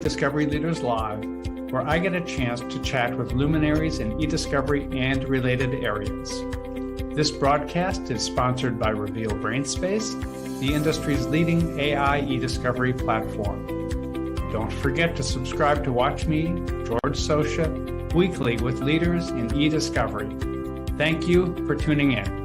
Discovery Leaders Live, where I get a chance to chat with luminaries in e-discovery and related areas. This broadcast is sponsored by Reveal-Brainspace, the industry's leading AI e-discovery platform. Don't forget to subscribe to watch me, George Socha, weekly with leaders in e-discovery. Thank you for tuning in.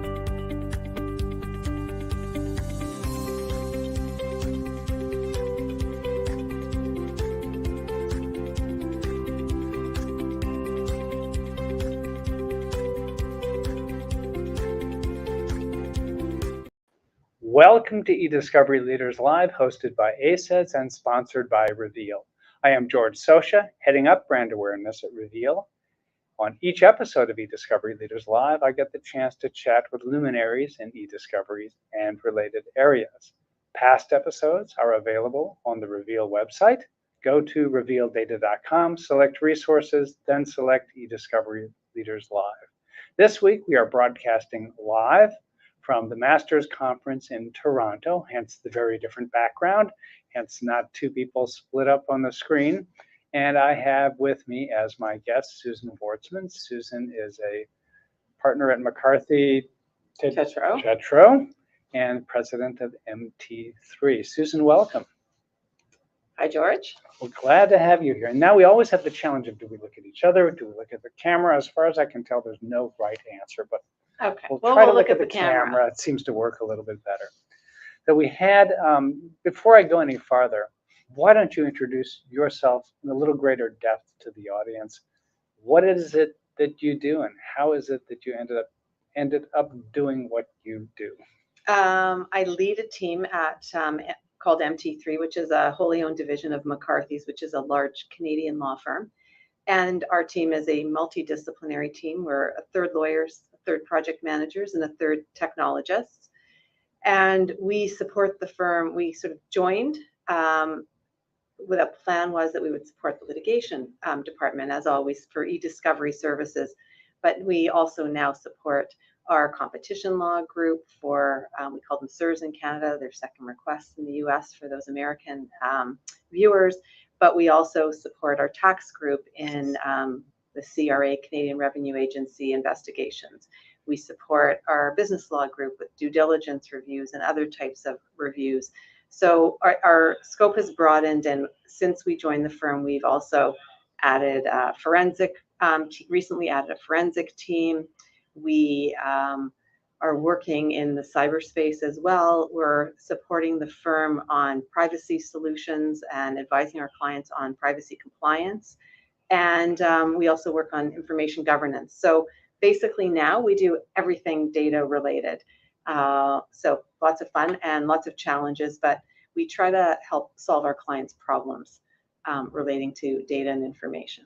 Welcome to eDiscovery Leaders Live, hosted by ACEDS and sponsored by Reveal. I am George Socha, heading up brand awareness at Reveal. On each episode of eDiscovery Leaders Live, I get the chance to chat with luminaries in eDiscovery and related areas. Past episodes are available on the Reveal website. Go to revealdata.com, select resources, then select eDiscovery Leaders Live. This week, we are broadcasting live from the Masters Conference in Toronto, hence the very different background, hence not two people split up on the screen. And I have with me as my guest, Susan Wortzman. Susan is a partner at McCarthy Tétrault and president of MT3. Susan, welcome. Hi, George. We're glad to have you here. And now we always have the challenge of, do we look at each other? Do we look at the camera? As far as I can tell, there's no right answer, but okay. we'll try to look at the camera. It seems to work a little bit better. So we had, before I go any farther, why don't you introduce yourself in a little greater depth to the audience? What is it that you do, and how is it that you ended up doing what you do? I lead a team at called MT3, which is a wholly owned division of McCarthy's, which is a large Canadian law firm. And our team is a multidisciplinary team. We're a third lawyers, a third project managers, and a third technologists. And we support the firm. We sort of joined with a plan was that we would support the litigation department, as always, for e-discovery services. But we also now support our competition law group for, we call them SIRS in Canada, their second requests in the US for those American viewers. But we also support our tax group in the CRA, Canadian Revenue Agency investigations. We support our business law group with due diligence reviews and other types of reviews. So our scope has broadened, and since we joined the firm, we've also added recently added a forensic team. We are working in the cyberspace as well. We're supporting the firm on privacy solutions and advising our clients on privacy compliance. And we also work on information governance. So basically now we do everything data related. So lots of fun and lots of challenges, but we try to help solve our clients' problems relating to data and information.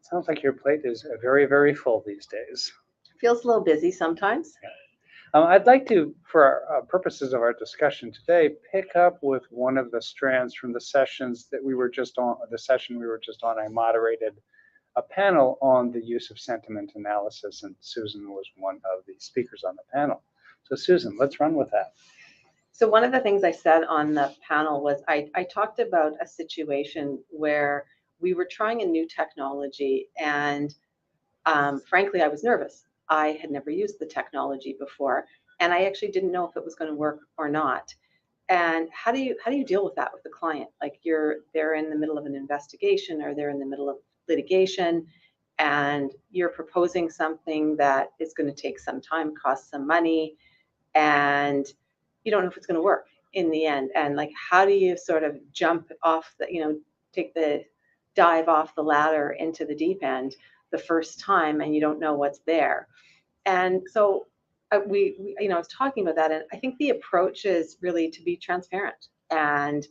Sounds like your plate is very, very full these days. Feels a little busy sometimes. Yeah. I'd like to, for our purposes of our discussion today, pick up with one of the strands from the sessions that we were just on, I moderated a panel on the use of sentiment analysis, and Susan was one of the speakers on the panel. So Susan, let's run with that. So one of the things I said on the panel was I talked about a situation where we were trying a new technology, and frankly, I was nervous. I had never used the technology before, and I actually didn't know if it was going to work or not. And how do you deal with that with the client? Like they're in the middle of an investigation, or they're in the middle of litigation, and you're proposing something that is going to take some time, cost some money, and you don't know if it's going to work in the end. And like, how do you sort of jump off the, take the dive off the ladder into the deep end the first time, and you don't know what's there? And so I was talking about that, and I think the approach is really to be transparent. And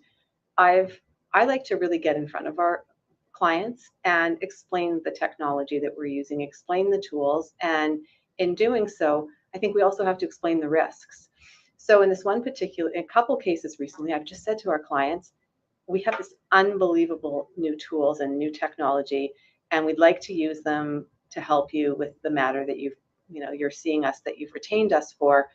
I like to really get in front of our clients and explain the technology that we're using, explain the tools, and in doing so, I think we also have to explain the risks. So in this one particular, in a couple cases recently, I've just said to our clients, we have this unbelievable new tools and new technology, and we'd like to use them to help you with the matter that you're seeing us, that you've retained us for.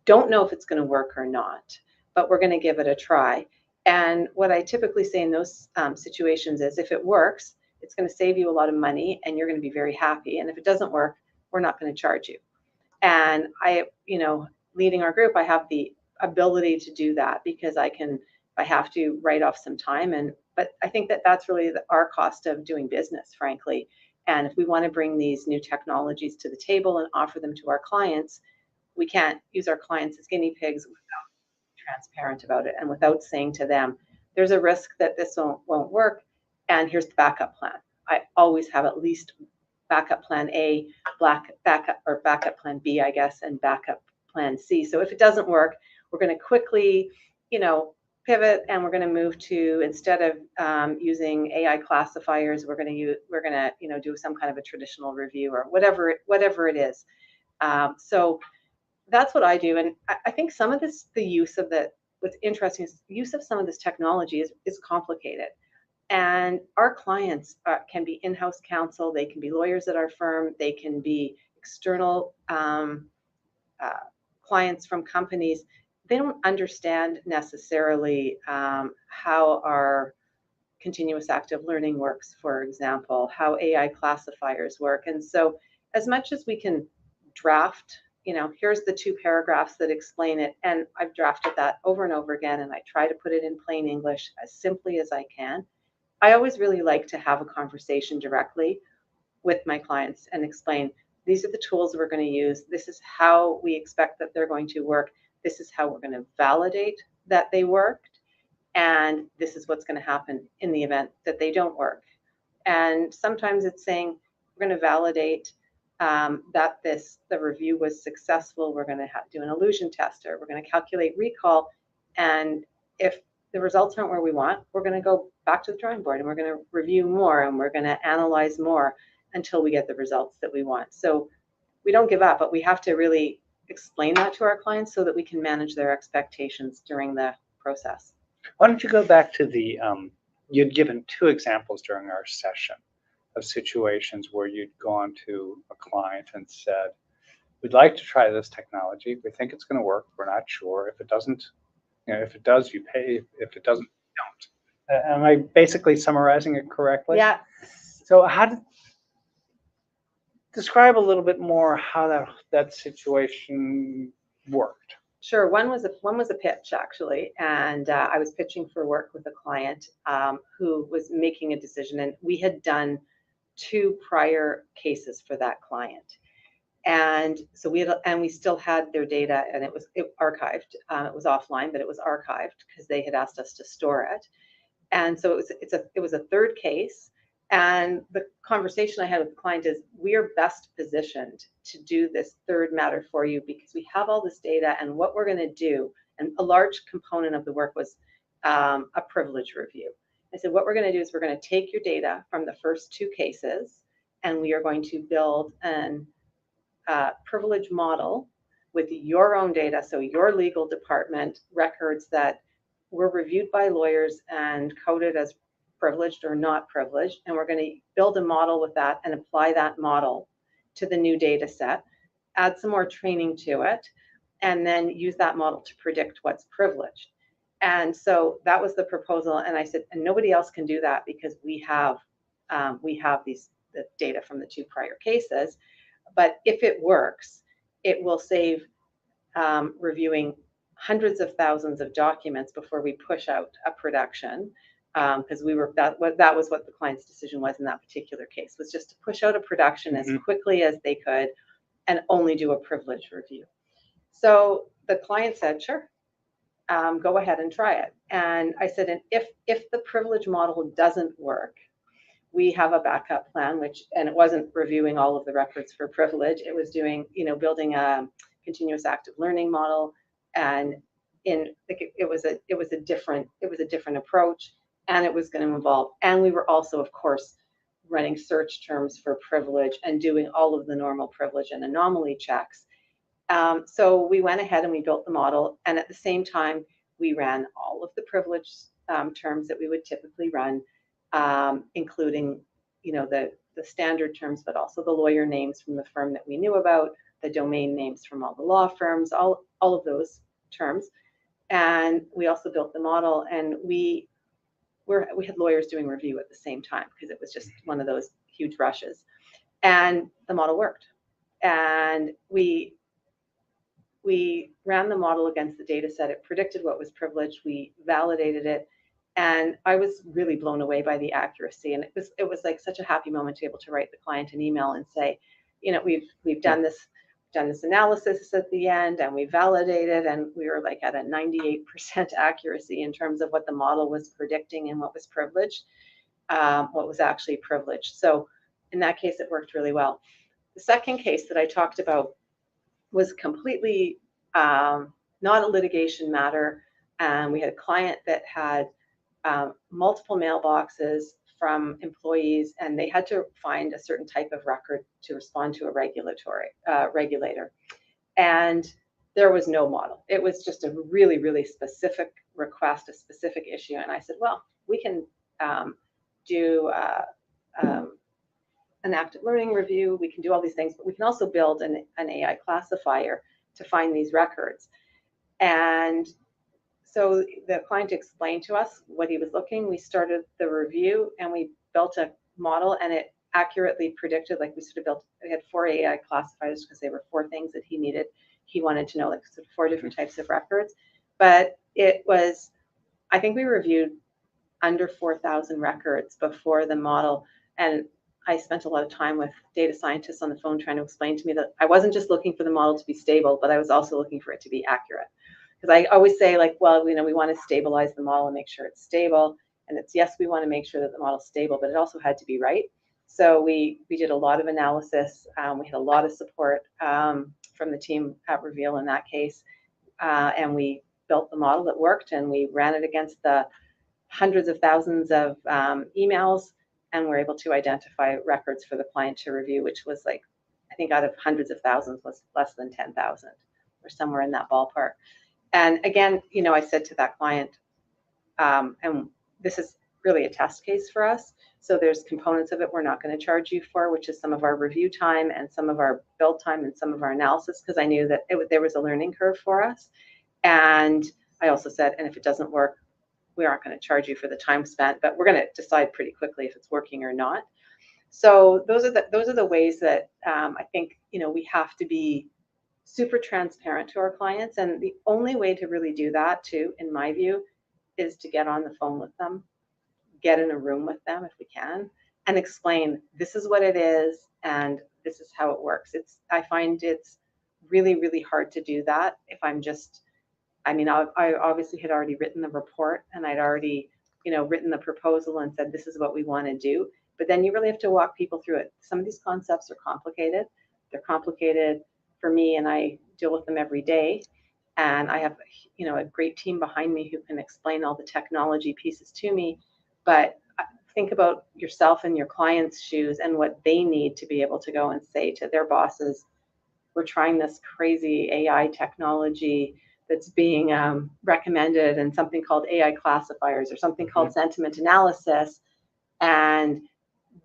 Don't know if it's going to work or not, but we're going to give it a try. And what I typically say in those situations is, if it works, it's going to save you a lot of money and you're going to be very happy. And if it doesn't work, we're not going to charge you. And leading our group, I have the ability to do that because I have to write off some time. But I think that that's really our cost of doing business, frankly. And if we want to bring these new technologies to the table and offer them to our clients, we can't use our clients as guinea pigs without being transparent about it and without saying to them, there's a risk that this won't work, and here's the backup plan. I always have at least backup plan A, backup plan B, I guess, and backup plan C. So if it doesn't work, we're going to quickly, pivot, and we're going to move to, instead of using AI classifiers, we're going to do some kind of a traditional review or whatever it is. So that's what I do, and I think some of this, what's interesting is the use of some of this technology is complicated. And our clients can be in-house counsel, they can be lawyers at our firm, they can be external clients from companies. They don't understand necessarily how our continuous active learning works, for example, how AI classifiers work. And so as much as we can draft, here's the 2 paragraphs that explain it, and I've drafted that over and over again, and I try to put it in plain English as simply as I can. I always really like to have a conversation directly with my clients and explain, these are the tools we're going to use. This is how we expect that they're going to work. This is how we're going to validate that they worked. And this is what's going to happen in the event that they don't work. And sometimes it's saying, we're going to validate that the review was successful. We're going to do an illusion test, or we're going to calculate recall. And if the results aren't where we want, we're going to go back to the drawing board, and we're going to review more, and we're going to analyze more until we get the results that we want. So we don't give up, but we have to really explain that to our clients so that we can manage their expectations during the process. Why don't you go back to you'd given 2 examples during our session of situations where you'd gone to a client and said, we'd like to try this technology. We think it's going to work. We're not sure. If it doesn't, if it does, you pay. If it doesn't, you don't. Am I basically summarizing it correctly? Yeah. So describe a little bit more how that situation worked. Sure. One was a pitch, actually, and I was pitching for work with a client who was making a decision, and we had done 2 prior cases for that client, and so we still had their data, and it was archived. It was offline, but it was archived because they had asked us to store it, and so it was a 3rd case. And the conversation I had with the client is, we are best positioned to do this 3rd matter for you because we have all this data, and what we're going to do, and a large component of the work was a privilege review. I said, what we're going to do is we're going to take your data from the first 2 cases, and we are going to build an privilege model with your own data, so your legal department records that were reviewed by lawyers and coded as privileged or not privileged, and we're going to build a model with that and apply that model to the new data set, add some more training to it, and then use that model to predict what's privileged. And so that was the proposal, and I said, and nobody else can do that because we have the data from the 2 prior cases. But if it works, it will save reviewing hundreds of thousands of documents before we push out a production. Because that was what the client's decision was in that particular case, was just to push out a production as quickly as they could and only do a privilege review. So the client said, sure, go ahead and try it. And I said, and if the privilege model doesn't work, we have a backup plan, and it wasn't reviewing all of the records for privilege. It was building a continuous active learning model, and it was a different approach. And it was going to involve, and we were also, of course, running search terms for privilege and doing all of the normal privilege and anomaly checks. So we went ahead and we built the model, and at the same time, we ran all of the privilege terms that we would typically run, including, the standard terms, but also the lawyer names from the firm that we knew about, the domain names from all the law firms, all of those terms. And we also built the model, and we had lawyers doing review at the same time because it was just one of those huge rushes. And the model worked. And we ran the model against the data set. It predicted what was privileged. We validated it. And I was really blown away by the accuracy. And it was like such a happy moment to be able to write the client an email and say, you know, we've done this analysis at the end, and we validated, and we were like at a 98% accuracy in terms of what the model was predicting and what was privileged, what was actually privileged. So in that case, it worked really well. The second case that I talked about was completely not a litigation matter. And we had a client that had multiple mailboxes from employees, and they had to find a certain type of record to respond to a regulator. And there was no model. It was just a really, really specific request, a specific issue. And I said, well, we can do an active learning review. We can do all these things, but we can also build an AI classifier to find these records. And so the client explained to us what he was looking. We started the review, and we built a model, and it accurately predicted, like we had 4 AI classifiers because there were 4 things that he needed. He wanted to know, like, sort of 4 different types of records. But it was, I think we reviewed under 4,000 records before the model. And I spent a lot of time with data scientists on the phone trying to explain to me that I wasn't just looking for the model to be stable, but I was also looking for it to be accurate. Because I always say, like, well, you know, we want to stabilize the model and make sure it's stable. And it's, yes, we want to make sure that the model's stable, but it also had to be right. So we did a lot of analysis. We had a lot of support from the team at Reveal in that case. And we built the model that worked, and we ran it against the hundreds of thousands of emails, and we're able to identify records for the client to review, which was, like, I think out of hundreds of thousands was less than 10,000 or somewhere in that ballpark. And again, you know, I said to that client, and this is really a test case for us. So there's components of it we're not going to charge you for, which is some of our review time and some of our build time and some of our analysis, because I knew that there was a learning curve for us. And I also said, and if it doesn't work, we aren't going to charge you for the time spent, but we're going to decide pretty quickly if it's working or not. So those are the ways that I think, you know, we have to be super transparent to our clients. And the only way to really do that, too, in my view, is to get on the phone with them, get in a room with them if we can, and explain, this is what it is and this is how it works. I find it's really, really hard to do that if I'm just, I mean, I obviously had already written the report, and I'd already, you know, written the proposal and said, this is what we want to do. But then you really have to walk people through it. Some of these concepts are complicated. They're complicated for me, and I deal with them every day. And I have, you know, a great team behind me who can explain all the technology pieces to me. But think about yourself and your clients' shoes and what they need to be able to go and say to their bosses, we're trying this crazy AI technology that's being recommended, and something called AI classifiers or something called sentiment analysis. And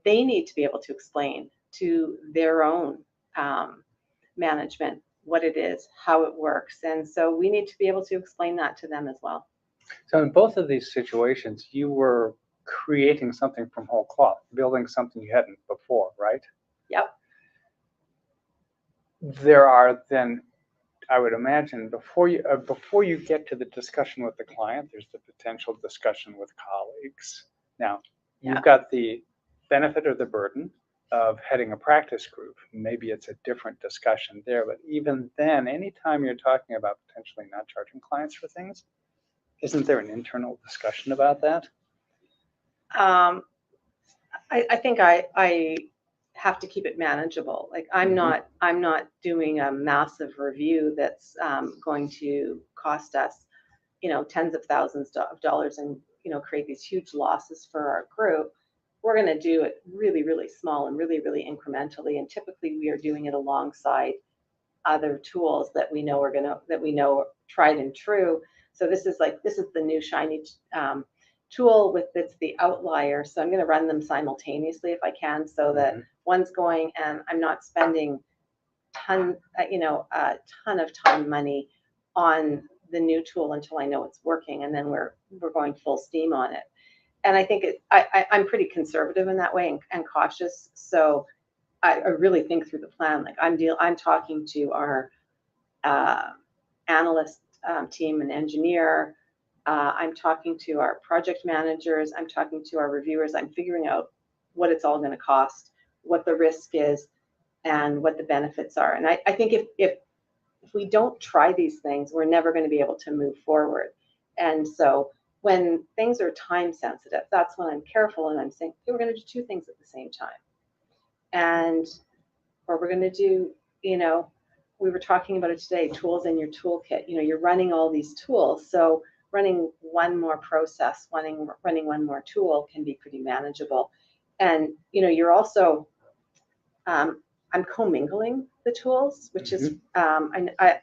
they need to be able to explain to their own management what it is, how it works. And so we need to be able to explain that to them as well. So in both of these situations, you were creating something from whole cloth, building something you hadn't before, right? Yep. There are then, I would imagine, before you get to the discussion with the client, there's the potential discussion with colleagues. Now, you've got the benefit or the burden of heading a practice group. Maybe it's a different discussion there, but even then, anytime you're talking about potentially not charging clients for things, isn't there an internal discussion about that? I think I have to keep it manageable. Like, I'm not doing a massive review that's going to cost us, you know, tens of thousands of dollars and, you know, create these huge losses for our group. We're going to do it really, really small and really, really incrementally. And typically we are doing it alongside other tools that we know are tried and true. So this is the new shiny tool with it's the outlier. So I'm going to run them simultaneously if I can, so that one's going and I'm not spending a ton of time, money on the new tool until I know it's working, and then we're going full steam on it. And I think I'm pretty conservative in that way, and cautious. So I really think through the plan. Like I'm talking to our analyst team and engineer. I'm talking to our project managers. I'm talking to our reviewers. I'm figuring out what it's all going to cost, what the risk is, and what the benefits are. And I think if we don't try these things, we're never going to be able to move forward. And so when things are time sensitive, that's when I'm careful and I'm saying, okay, we're going to do two things at the same time. And, or we're going to do, you know, we were talking about it today, tools in your toolkit. You know, you're running all these tools. So running one more process, running one more tool can be pretty manageable. And, you know, you're also, I'm commingling the tools, which is,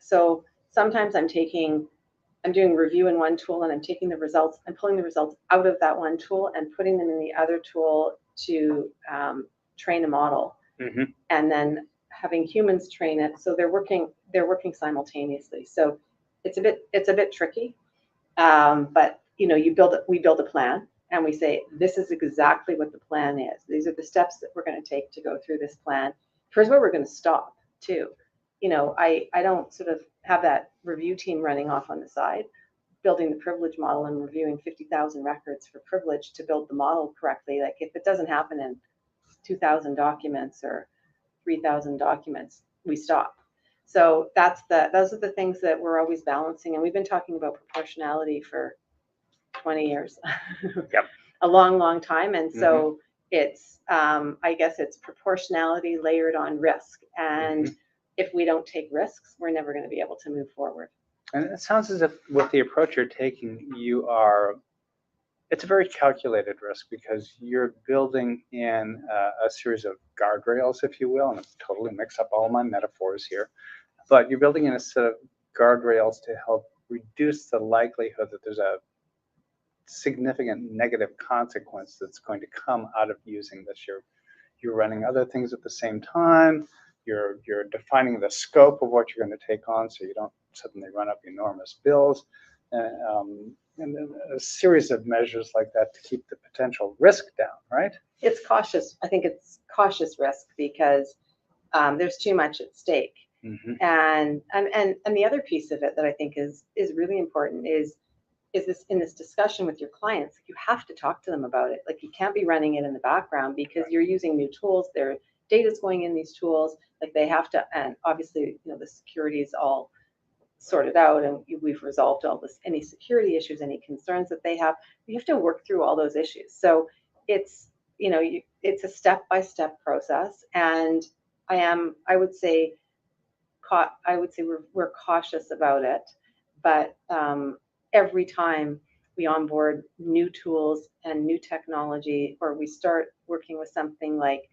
so sometimes I'm doing review in one tool and I'm taking the results and pulling the results out of that one tool and putting them in the other tool to train a model, and then having humans train it. So they're working simultaneously. So it's a bit tricky, but you know, we build a plan and we say, this is exactly what the plan is. These are the steps that we're going to take to go through this plan. Here's where we're going to stop too. You know, I don't sort of have that review team running off on the side, building the privilege model and reviewing 50,000 records for privilege to build the model correctly. Like if it doesn't happen in 2,000 documents or 3,000 documents, we stop. So those are the things that we're always balancing. And we've been talking about proportionality for 20 years, Yep. A long, long time. And so it's, I guess it's proportionality layered on risk. And if we don't take risks, we're never going to be able to move forward. And it sounds as if with the approach you're taking, it's a very calculated risk because you're building in a series of guardrails, if you will, and I've totally mixed up all my metaphors here, but you're building in a set of guardrails to help reduce the likelihood that there's a significant negative consequence that's going to come out of using this. You're running other things at the same time. You're defining the scope of what you're going to take on so you don't suddenly run up enormous bills. And a series of measures like that to keep the potential risk down, right? It's cautious. I think it's cautious risk because there's too much at stake. And the other piece of it that I think is really important is this in this discussion with your clients. You have to talk to them about it. Like you can't be running it in the background because you're using new tools. Their data's going in these tools. Like they have to, and obviously, you know, the security is all sorted out and we've resolved all this, any security issues, any concerns that they have. You have to work through all those issues. So it's, you know, it's a step-by-step process. And I would say we're cautious about it, but every time we onboard new tools and new technology, or we start working with something like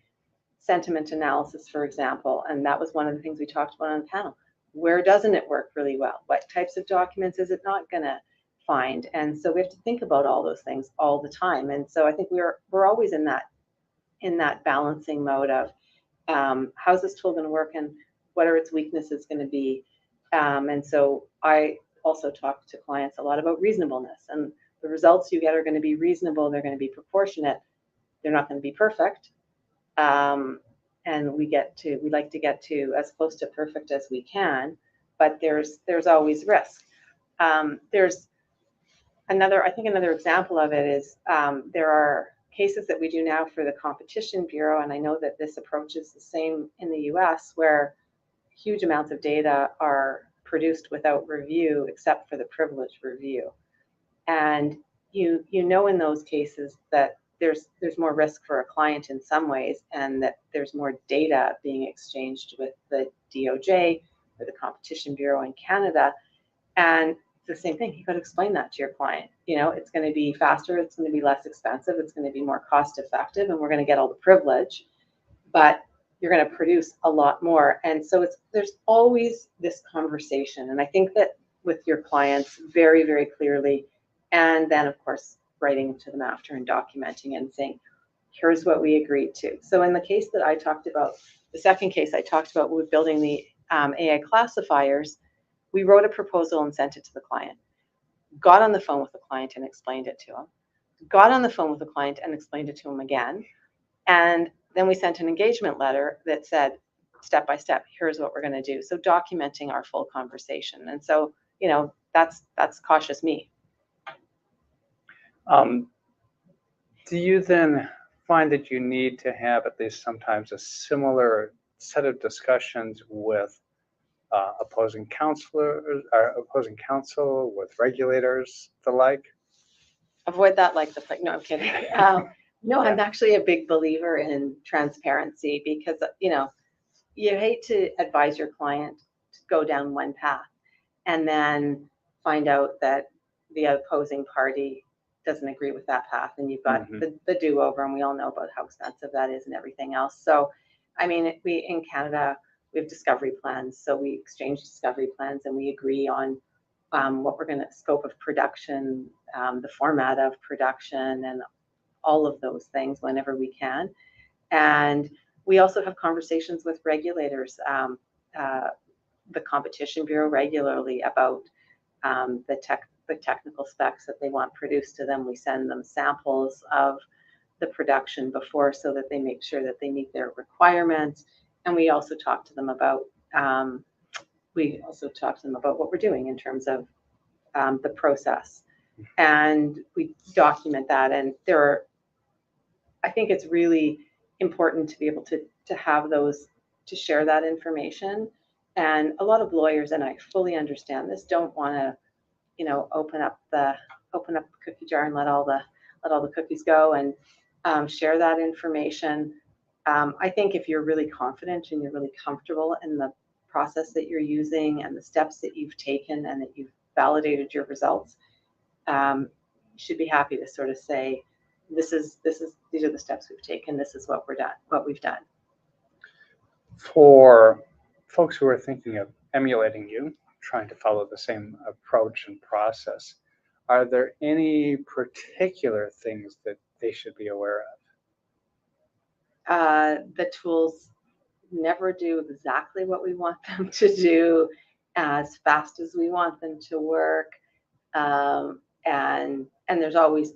sentiment analysis, for example, and that was one of the things we talked about on the panel. Where doesn't it work really well? What types of documents is it not going to find? And so we have to think about all those things all the time. And so I think we're always in that balancing mode of how's this tool going to work and what are its weaknesses going to be. And so I also talk to clients a lot about reasonableness, and the results you get are going to be reasonable. They're going to be proportionate. They're not going to be perfect. And we like to get to as close to perfect as we can, but there's always risk. There's another example of it is there are cases that we do now for the Competition Bureau, and I know that this approach is the same in the US, where huge amounts of data are produced without review except for the privilege review. And you know in those cases that there's more risk for a client in some ways, and that there's more data being exchanged with the DOJ or the Competition Bureau in Canada. And it's the same thing. You got to explain that to your client. You know, it's going to be faster, it's going to be less expensive, it's going to be more cost effective, and we're going to get all the privilege, but you're going to produce a lot more. And so there's always this conversation. And I think that with your clients very, very clearly, and then of course, writing to them after and documenting and saying, here's what we agreed to. So in the case that I talked about, the second case I talked about with building the AI classifiers, We wrote a proposal and sent it to the client. Got on the phone with the client and explained it to him. Got on the phone with the client and explained it to him again. And then we sent an engagement letter that said, step by step, here's what we're going to do. So documenting our full conversation. And so, you know, that's cautious me. Do you then find that you need to have at least sometimes a similar set of discussions with opposing counselors, or opposing counsel, with regulators, the like? Avoid that like the plague. No, I'm kidding. No, I'm actually a big believer in transparency because, you know, you hate to advise your client to go down one path and then find out that the opposing party doesn't agree with that path, and you've got the do-over, and we all know about how expensive that is and everything else. So, I mean, we in Canada, we have discovery plans, so we exchange discovery plans and we agree on what we're going to scope of production, the format of production, and all of those things whenever we can. And we also have conversations with regulators, the Competition Bureau regularly about the technical specs that they want produced to them. We send them samples of the production before so that they make sure that they meet their requirements. And we also talk to them about what we're doing in terms of the process, and we document that. And I think it's really important to be able to have those, to share that information. And a lot of lawyers, and I fully understand this, don't want to, you know, open up the cookie jar and let all the cookies go and share that information. I think if you're really confident and you're really comfortable in the process that you're using and the steps that you've taken and that you've validated your results, you should be happy to sort of say, these are the steps we've taken. This is what we've done. For folks who are thinking of emulating you, trying to follow the same approach and process, are there any particular things that they should be aware of? The tools never do exactly what we want them to do as fast as we want them to work. And there's always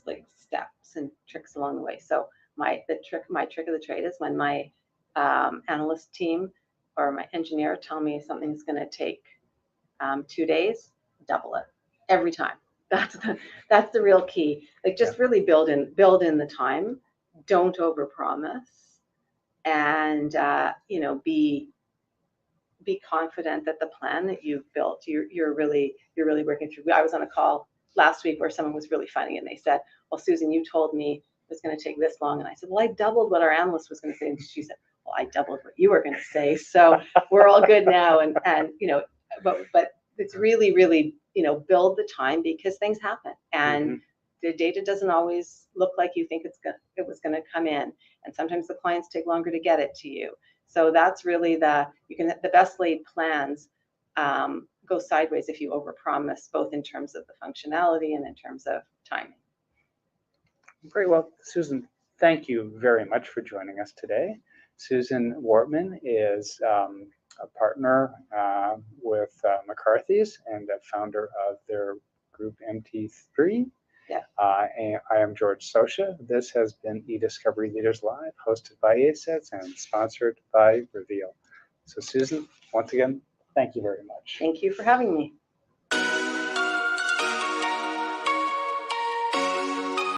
like steps and tricks along the way. So my trick of the trade is when my analyst team or my engineer tell me something's going to take 2 days, double it every time. That's the real key. Like, just really build in the time. Don't overpromise, and you know, be confident that the plan that you've built, you're really working through. I was on a call last week where someone was really funny, and they said, "Well, Susan, you told me it was going to take this long," and I said, "Well, I doubled what our analyst was going to say," and she said, "Well, I doubled what you were going to say, so we're all good now." And you know, but it's really, you know, build the time, because things happen, and the data doesn't always look like you think it was going to come in, and sometimes the clients take longer to get it to you. So that's really the best laid plans go sideways if you overpromise, both in terms of the functionality and in terms of timing. Great. Well, Susan, thank you very much for joining us today. Susan Wortzman is a partner with McCarthy's and a founder of their group MT3. Yeah. And I am George Socha. This has been eDiscovery Leaders Live, hosted by ACEDS and sponsored by Reveal. So Susan, once again, thank you very much. Thank you for having me.